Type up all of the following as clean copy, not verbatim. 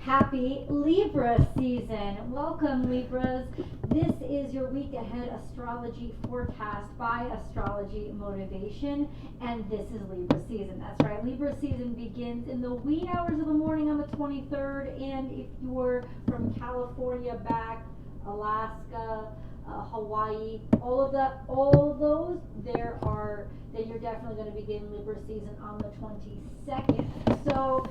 Happy Libra season. Welcome, Libras. This is your week ahead astrology forecast by Astrology Motivation, and this is Libra season. That's right. Libra season begins in the wee hours of the morning on the 23rd, and if you're from California back, Alaska, Hawaii, all of those, then you're definitely going to begin Libra season on the 22nd. So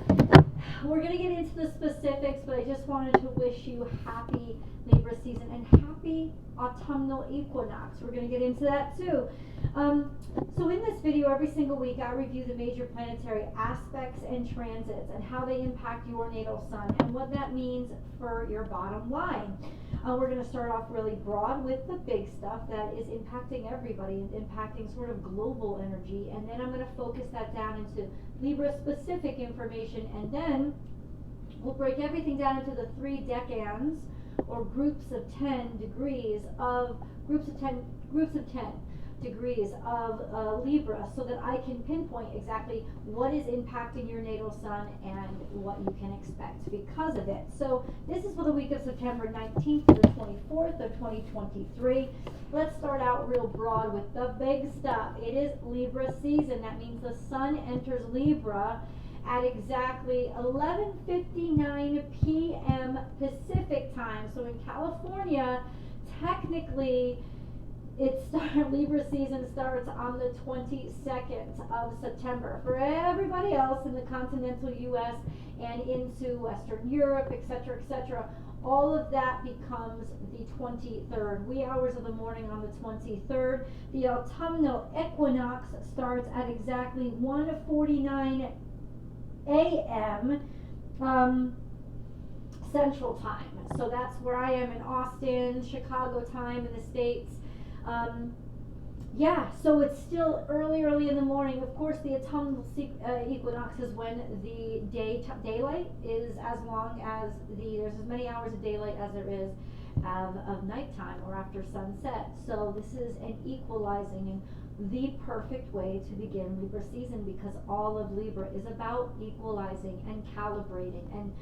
we're going to get into the specifics, but I just wanted to wish you happy Libra season and happy autumnal equinox. We're going to get into that too. So in this video, every single week, I review the major planetary aspects and transits and how they impact your natal sun and what that means for your bottom line. We're going to start off really broad with the big stuff that is impacting everybody, impacting sort of global energy, and then I'm going to focus that down into Libra specific information, and then we'll break everything down into the 3 decans or groups of 10 degrees of groups of 10 degrees of Libra, so that I can pinpoint exactly what is impacting your natal sun and what you can expect because of it. So this is for the week of September 19th to the 24th of 2023. Let's start out real broad with the big stuff. It is Libra season. That means the sun enters Libra at exactly 11:59 p.m. Pacific time. So in California, technically, Libra season starts on the 22nd of September. For everybody else in the continental U.S. and into Western Europe, etc., all of that becomes the 23rd. Wee hours of the morning on the 23rd. The autumnal equinox starts at exactly 1:49 a.m. Central Time. So that's where I am in Austin, Chicago time in the States. So it's still early in the morning. Of course, the autumnal equinox is when the daylight is as long as there's as many hours of daylight as there is of nighttime or after sunset. So this is an equalizing and the perfect way to begin Libra season, because all of Libra is about equalizing and calibrating and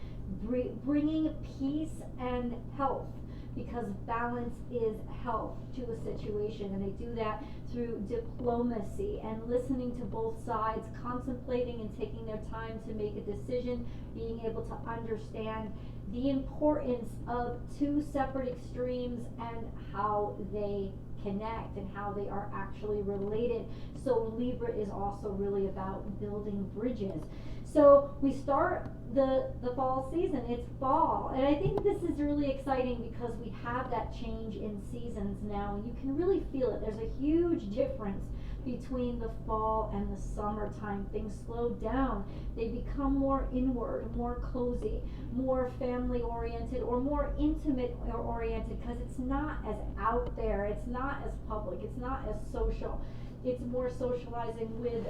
bringing peace and health, because balance is health to a situation, and they do that through diplomacy and listening to both sides, contemplating and taking their time to make a decision, being able to understand the importance of 2 separate extremes and how they connect and how they are actually related. So Libra is also really about building bridges. So we start the fall season. It's fall, and I think this is really exciting because we have that change in seasons now, and you can really feel it. There's a huge difference between the fall and the summertime. Things slow down. They become more inward, more cozy, more family oriented, or more intimate oriented, because it's not as out there, it's not as public, it's not as social. It's more socializing with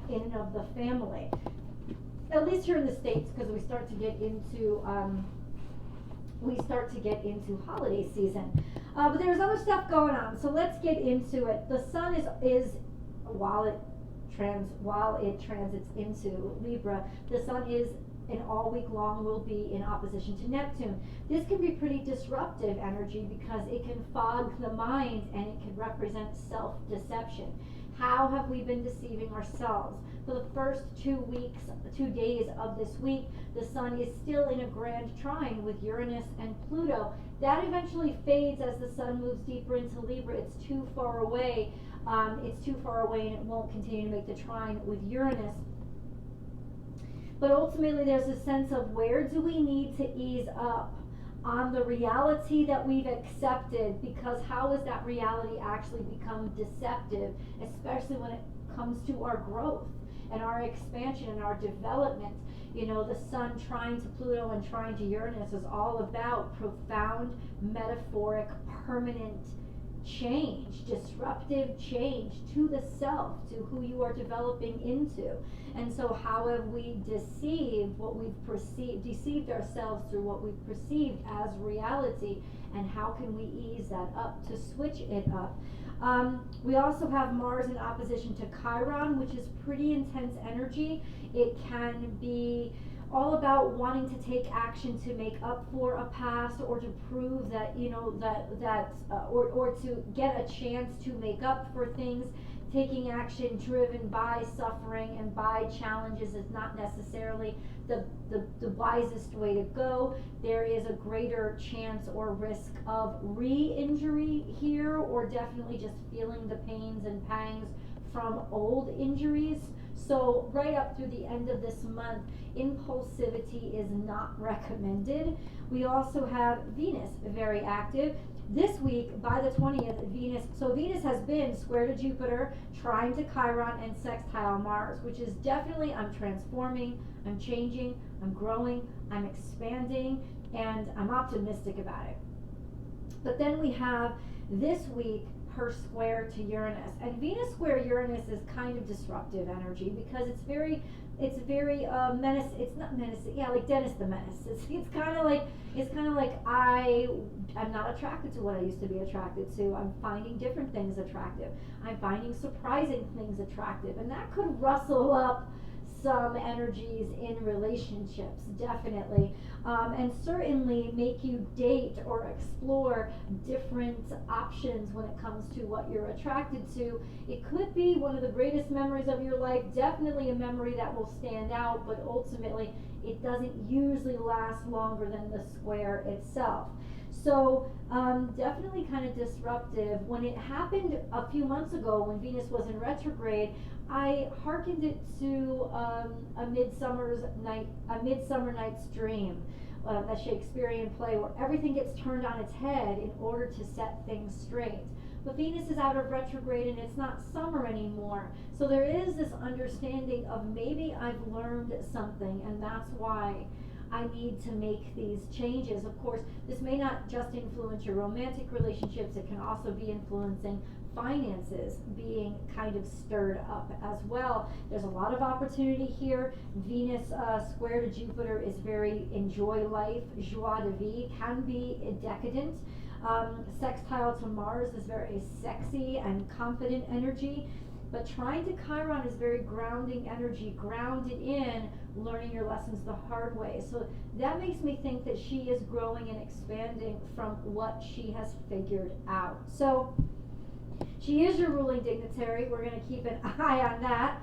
in and of the family. At least here in the States, because we start to get into holiday season. But there's other stuff going on, so let's get into it. The sun is while it transits into Libra, the sun is, and all week long will be in opposition to Neptune. This can be pretty disruptive energy because it can fog the mind and it can represent self-deception. How have we been deceiving ourselves? For the first 2 days of this week, the sun is still in a grand trine with Uranus and Pluto. That eventually fades as the sun moves deeper into Libra. It's too far away. And it won't continue to make the trine with Uranus. But ultimately, there's a sense of where do we need to ease up on the reality that we've accepted, because how has that reality actually become deceptive, especially when it comes to our growth and our expansion and our development. You know, the sun trine to Pluto and trine to Uranus is all about profound, metaphoric, permanent change, disruptive change to the self, to who you are developing into. And so how have we deceived ourselves through what we've perceived as reality, and how can we ease that up to switch it up? We also have Mars in opposition to Chiron, which is pretty intense energy. It can be all about wanting to take action to make up for a past, or to prove that, or to get a chance to make up for things. Taking action driven by suffering and by challenges is not necessarily the wisest way to go. There is a greater chance or risk of re-injury here, or definitely just feeling the pains and pangs from old injuries. So right up through the end of this month, impulsivity is not recommended. We also have Venus very active. This week, by the 20th, Venus has been square to Jupiter, trine to Chiron, and sextile Mars, which is definitely, I'm transforming, I'm changing, I'm growing, I'm expanding, and I'm optimistic about it. But then we have this week her square to Uranus, and Venus square Uranus is kind of disruptive energy, because it's very menace. It's not menacing. Yeah, like Dennis the Menace. It's kind of like I'm not attracted to what I used to be attracted to. I'm finding different things attractive. I'm finding surprising things attractive, and that could rustle up some energies in relationships, definitely, and certainly make you date or explore different options when it comes to what you're attracted to. It could be one of the greatest memories of your life, definitely a memory that will stand out, but ultimately it doesn't usually last longer than the square itself. So definitely kind of disruptive. When it happened a few months ago, when Venus was in retrograde, I hearkened it to a Midsummer Night's Dream, that Shakespearean play where everything gets turned on its head in order to set things straight. But Venus is out of retrograde and it's not summer anymore. So there is this understanding of maybe I've learned something, and that's why I need to make these changes. Of course, this may not just influence your romantic relationships, it can also be influencing finances being kind of stirred up as well. There's a lot of opportunity here. Venus square to Jupiter is very enjoy life, joie de vivre, can be decadent. Sextile to Mars is very sexy and confident energy. But trine to Chiron is very grounding energy, grounded in learning your lessons the hard way. So that makes me think that she is growing and expanding from what she has figured out. So she is your ruling dignitary. We're going to keep an eye on that.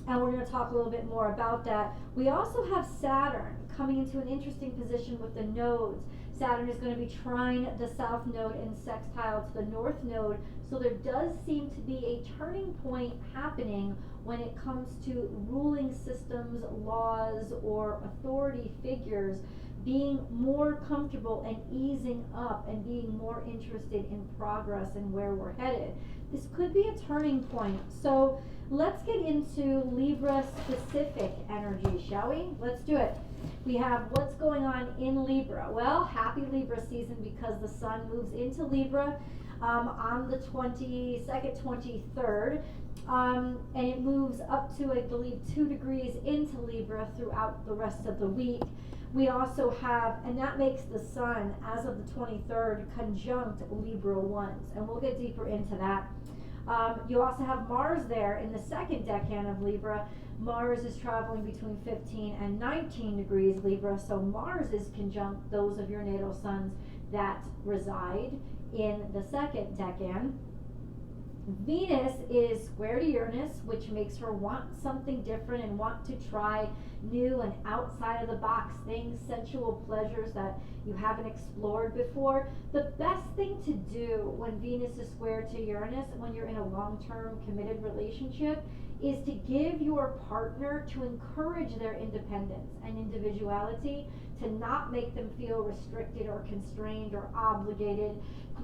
And we're going to talk a little bit more about that. We also have Saturn coming into an interesting position with the nodes. Saturn is going to be trine the south node and sextile to the north node. So there does seem to be a turning point happening when it comes to ruling systems, laws, or authority figures being more comfortable and easing up and being more interested in progress and where we're headed. This could be a turning point. So let's get into Libra specific energy, shall we? Let's do it. We have what's going on in Libra. Well, happy Libra season, because the sun moves into Libra on the 22nd, 23rd. And it moves up to, I believe, 2 degrees into Libra throughout the rest of the week. We also have, and that makes the sun, as of the 23rd, conjunct Libra ones, and we'll get deeper into that. You also have Mars there in the second decan of Libra. Mars is traveling between 15 and 19 degrees Libra, so Mars is conjunct those of your natal suns that reside in the second decan. Venus is square to Uranus, which makes her want something different and want to try new and outside of the box things, sensual pleasures that you haven't explored before. The best thing to do when Venus is square to Uranus, when you're in a long-term committed relationship, is to give your partner, to encourage their independence and individuality, to not make them feel restricted or constrained or obligated,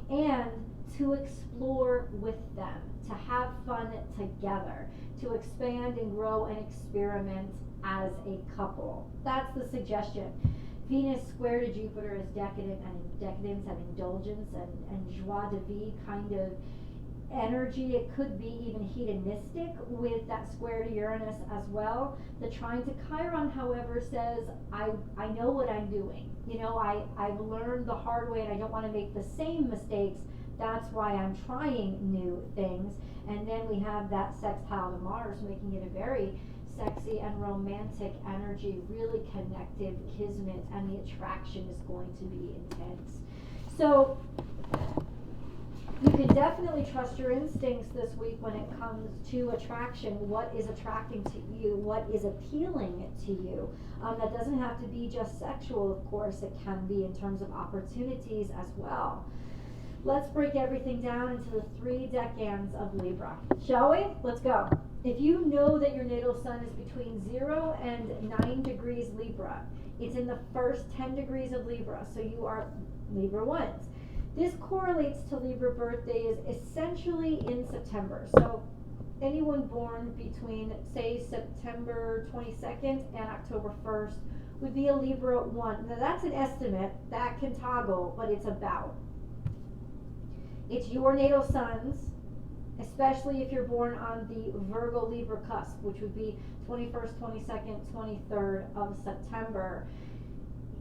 and to explore with them, to have fun together, to expand and grow and experiment as a couple. That's the suggestion. Venus square to Jupiter is decadence and indulgence and joie de vivre kind of energy. It could be even hedonistic with that square to Uranus as well. The trine to Chiron, however, says, I know what I'm doing. I've learned the hard way and I don't want to make the same mistakes. That's why I'm trying new things. And then we have that sextile to Mars, making it a very sexy and romantic energy, really connective, kismet, and the attraction is going to be intense. So you can definitely trust your instincts this week when it comes to attraction. What is attracting to you? What is appealing to you? That doesn't have to be just sexual, of course. It can be in terms of opportunities as well. Let's break everything down into the 3 decans of Libra. Shall we? Let's go. If you know that your natal sun is between 0 and 9 degrees Libra, it's in the first 10 degrees of Libra, so you are Libra 1s. This correlates to Libra birthdays essentially in September. So anyone born between, say, September 22nd and October 1st would be a Libra 1. Now that's an estimate. That can toggle, but it's about. It's your natal suns, especially if you're born on the Virgo Libra cusp, which would be 21st, 22nd, 23rd of September.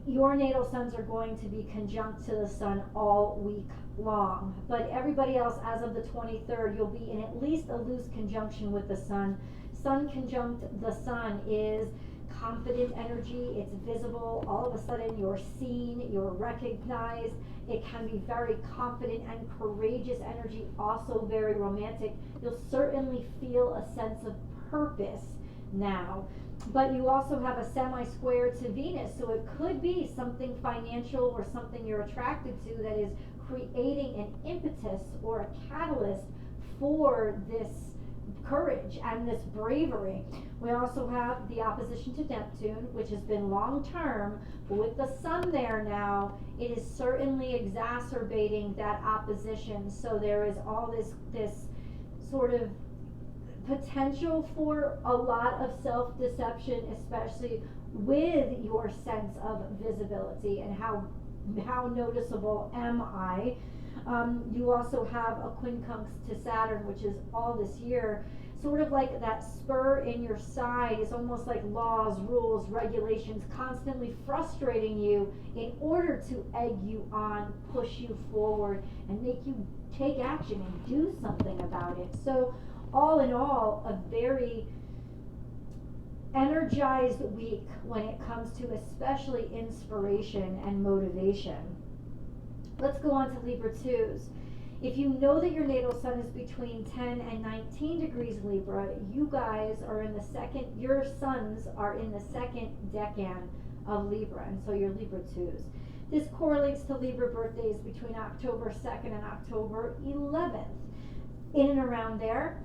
Your natal suns are going to be conjunct to the sun all week long. But everybody else, as of the 23rd, you'll be in at least a loose conjunction with the sun. Sun conjunct the sun is confident energy. It's visible. All of a sudden, you're seen, you're recognized. It can be very confident and courageous energy, also very romantic. You'll certainly feel a sense of purpose now. But you also have a semi-square to Venus, so it could be something financial or something you're attracted to that is creating an impetus or a catalyst for this courage and this bravery. We also have the opposition to Neptune, which has been long-term, but with the sun there now, it is certainly exacerbating that opposition. So there is all this sort of potential for a lot of self-deception, especially with your sense of visibility and how noticeable am I. You also have a quincunx to Saturn, which is all this year, sort of like that spur in your side. Is almost like laws, rules, regulations constantly frustrating you in order to egg you on, push you forward, and make you take action and do something about it. So all in all, a very energized week when it comes to especially inspiration and motivation. Let's go on to Libra 2s. If you know that your natal sun is between 10 and 19 degrees Libra, you guys are in the second, your suns are in the second decan of Libra, and so you're Libra 2s. This correlates to Libra birthdays between October 2nd and October 11th. In and around there,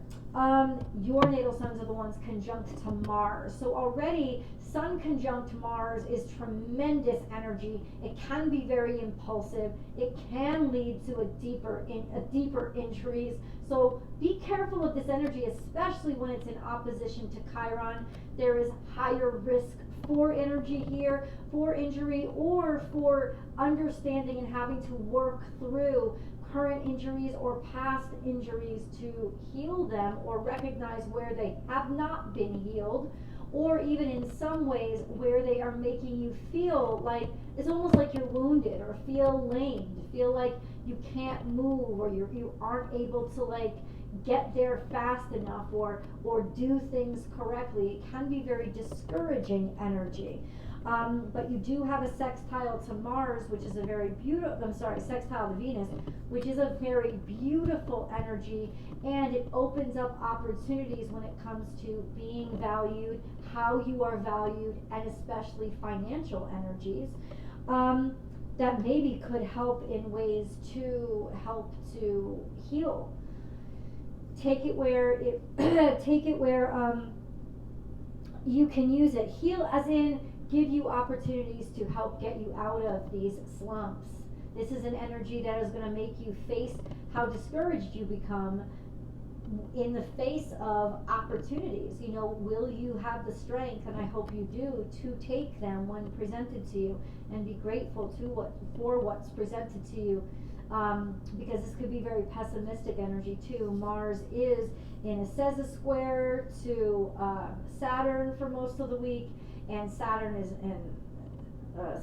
your natal suns are the ones conjunct to Mars. So already, Sun conjunct Mars is tremendous energy. It can be very impulsive. It can lead to a deeper injuries. So be careful of this energy, especially when it's in opposition to Chiron. There is higher risk for energy here, for injury, or for understanding and having to work through current injuries or past injuries to heal them or recognize where they have not been healed, or even in some ways where they are making you feel like it's almost like you're wounded or feel lamed, feel like you can't move or you aren't able to like get there fast enough or do things correctly. It can be very discouraging energy. But you do have a sextile to Mars, which is a very beautiful, sextile to Venus, which is a very beautiful energy, and it opens up opportunities when it comes to being valued, how you are valued, and especially financial energies that maybe could help in ways to help to heal. Take it where you can use it. Heal as in give you opportunities to help get you out of these slumps. This is an energy that is going to make you face how discouraged you become in the face of opportunities. You know, will you have the strength, and I hope you do, to take them when presented to you and be grateful for what's presented to you, because this could be very pessimistic energy too. Mars is in a square to Saturn for most of the week, and Saturn is in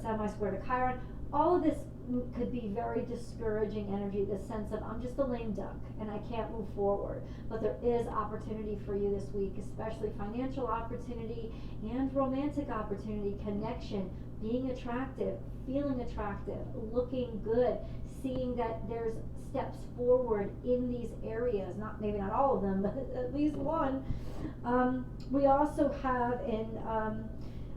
semi-square to Chiron. all of this could be very discouraging energy, this sense of I'm just a lame duck and I can't move forward. But there is opportunity for you this week, especially financial opportunity and romantic opportunity, connection, being attractive, feeling attractive, looking good, seeing that there's steps forward in these areas, maybe not all of them, but at least one. We also have in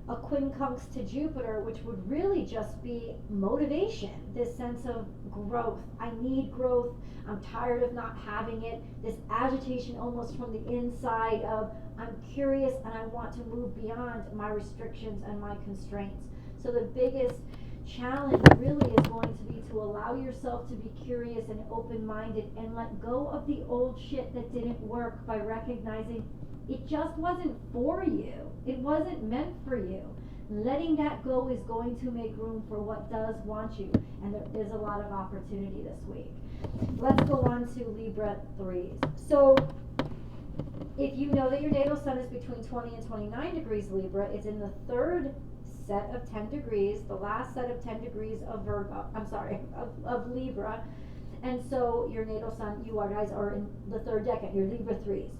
a quincunx to Jupiter, which would really just be motivation, this sense of growth. I need growth. I'm tired of not having it. This agitation almost from the inside of I'm curious and I want to move beyond my restrictions and my constraints. So the biggest challenge really is going to be to allow yourself to be curious and open-minded and let go of the old shit that didn't work by recognizing it just wasn't for you. It wasn't meant for you. Letting that go is going to make room for what does want you. And there is a lot of opportunity this week. Let's go on to Libra 3s. So if you know that your natal sun is between 20 and 29 degrees Libra, it's in the third set of 10 degrees, the last set of 10 degrees of of Libra. And so your natal sun, you guys are in the third decan, you're Libra 3s.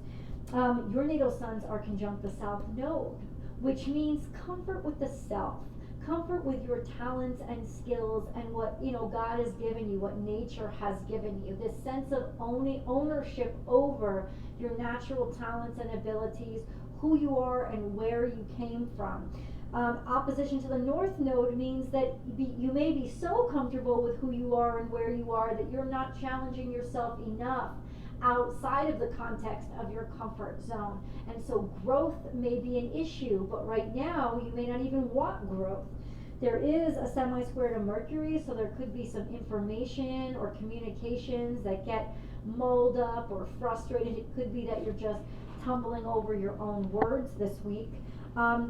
Your natal suns are conjunct the South Node, which means comfort with the self, comfort with your talents and skills and what God has given you, what nature has given you. This sense of ownership over your natural talents and abilities, who you are and where you came from. Opposition to the North Node means that you may be so comfortable with who you are and where you are that you're not challenging yourself enough outside of the context of your comfort zone. And so growth may be an issue, but right now you may not even want growth. There is a semi-square to Mercury, so there could be some information or communications that get mulled up or frustrated. It could be that you're just tumbling over your own words this week.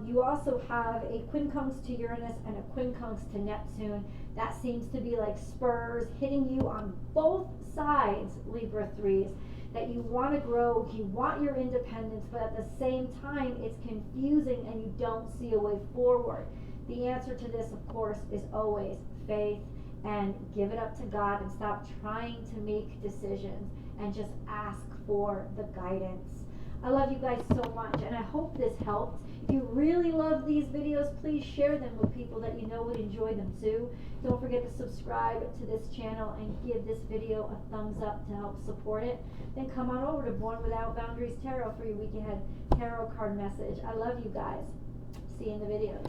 You also have a quincunx to Uranus and a quincunx to Neptune. That seems to be like spurs hitting you on both sides, Libra 3s, that you want to grow, you want your independence, but at the same time it's confusing and you don't see a way forward. The answer to this, of course, is always faith, and give it up to God and stop trying to make decisions and just ask for the guidance. I love you guys so much, and I hope this helped. If you really love these videos, please share them with people that you know would enjoy them too. Don't forget to subscribe to this channel and give this video a thumbs up to help support it. Then come on over to Born Without Boundaries Tarot for your week ahead tarot card message. I love you guys. See you in the video.